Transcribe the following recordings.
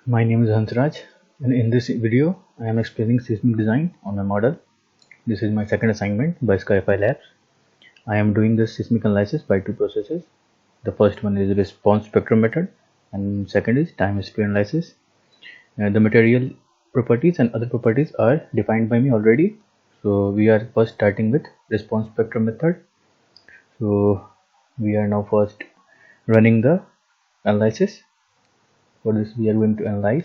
My name is Hansraj, and in this video I am explaining seismic design on my model. This is my second assignment by Skyfi Labs. I am doing this seismic analysis by two processes. The first one is response spectrum method and second is time history analysis. The material properties and other properties are defined by me already. So we are first starting with response spectrum method. So we are now first running the analysis. For this we are going to analyze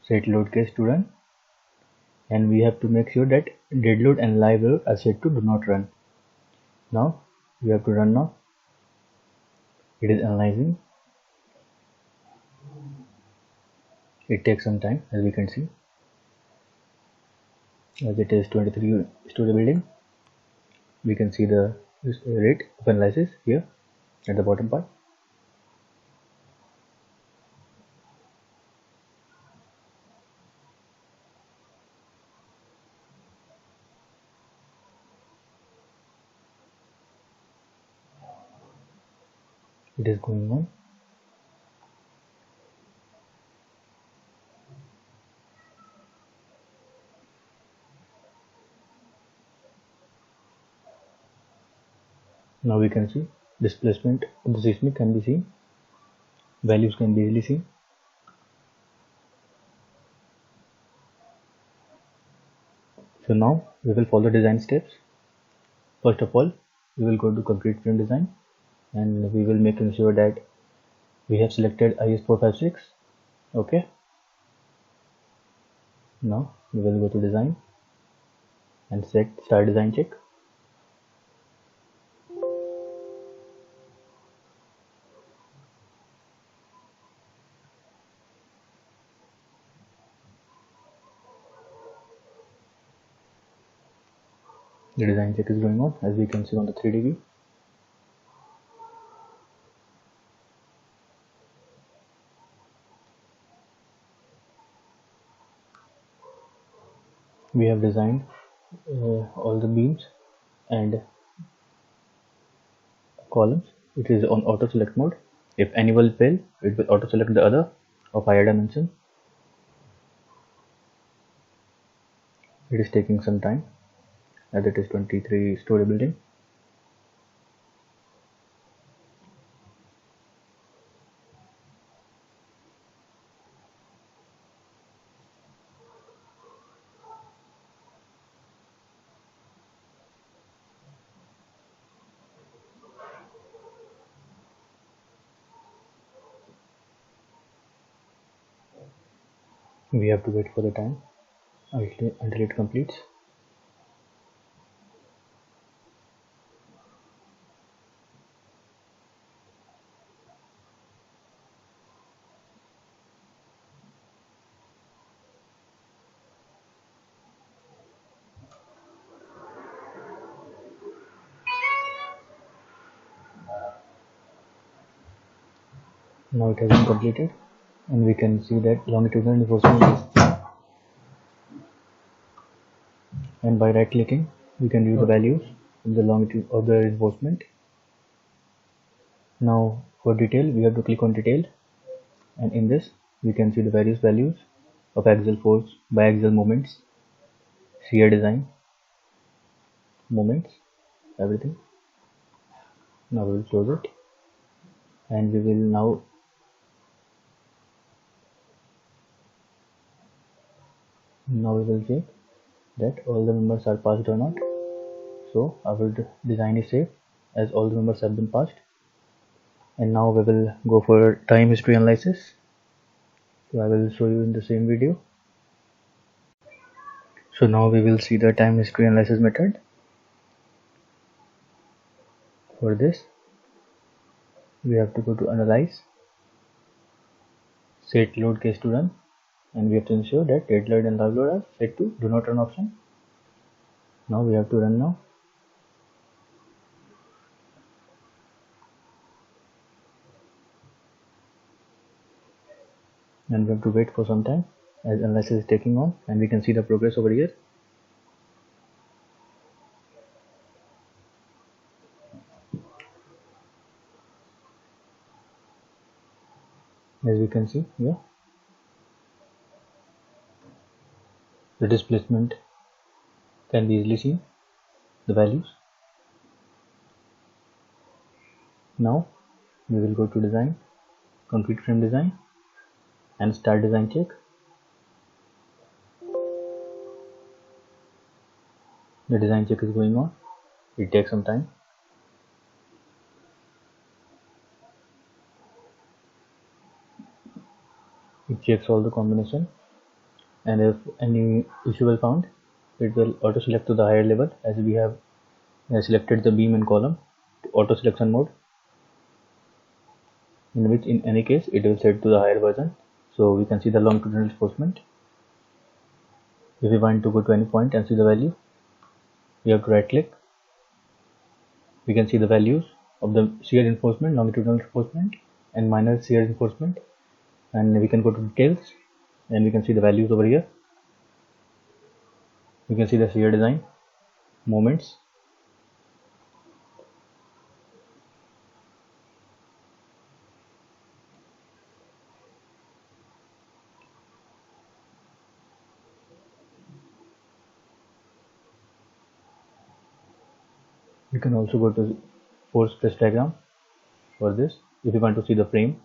set load case to run, and we have to make sure that dead load and live load are set to do not run. Now we have to run now. It is analyzing. It takes some time, as we can see, as it is 23-story building. We can see the rate of analysis here at the bottom part. It is going on. Now we can see displacement of the seismic can be seen. Values can be easily seen. So now we will follow design steps. First of all, we will go to concrete frame design, and we will make sure that we have selected IS456. Okay. Now we will go to design and set start design check. The design check is going on, as we can see on the 3D view. We have designed all the beams and columns. It is on auto select mode. If any will fail, it will auto select the other of higher dimension. It is taking some time, as it is 23-story building. We have to wait for the time until it completes. Now it has been completed, and we can see that longitudinal reinforcement is, and by right clicking we can view the values of the longitude of the reinforcement. Now for detail, we have to click on detail, and in this we can see the various values of axial force, biaxial moments, shear design, moments, everything. Now we will close it, and we will now we will check that all the members are passed or not. So our design is safe, as all the members have been passed. And now we will go for time history analysis. So I will show you in the same video. So now we will see the time history analysis method. For this, we have to go to analyze, set load case to run, and we have to ensure that dead load and live load are set to do not run option. Now we have to run now. And we have to wait for some time as analysis is taking on, and we can see the progress over here. As we can see here, the displacement can be easily seen, the values. Now we will go to design, concrete frame design, and start design check. The design check is going on. It takes some time. It checks all the combination, and if any issue is found, it will auto select to the higher level, as we have selected the beam and column to auto selection mode, in which in any case it will set to the higher version. So we can see the longitudinal reinforcement. If we want to go to any point and see the value, we have to right click. We can see the values of the shear reinforcement, longitudinal reinforcement, and minor shear reinforcement, and we can go to details and we can see the values over here. You can see the shear design, moments. You can also go to force stress diagram for this. If you want to see the frame,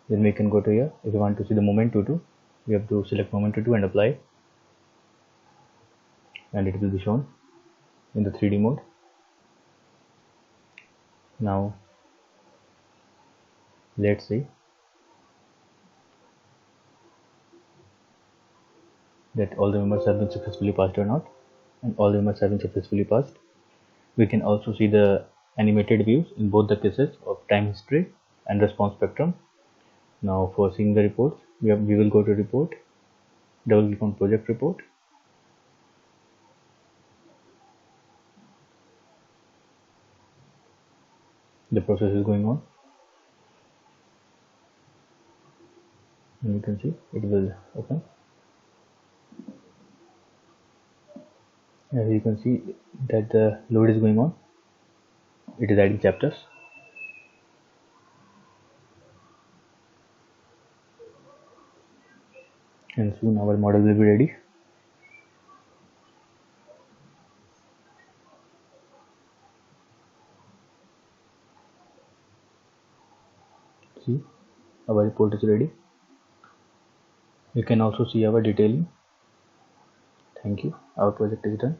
then we can go to here. If you want to see the moment to we have to select moment to and apply, and it will be shown in the 3D mode. Now let's see that all the members have been successfully passed or not, and all the members have been successfully passed. We can also see the animated views in both the cases of time history and response spectrum. Now for seeing the reports, we will go to report, double click on project report. The process is going on, and you can see it will open. As you can see that the load is going on, it is adding chapters. And soon our model will be ready. See, our report is ready. You can also see our detailing. Thank you. Our project is done.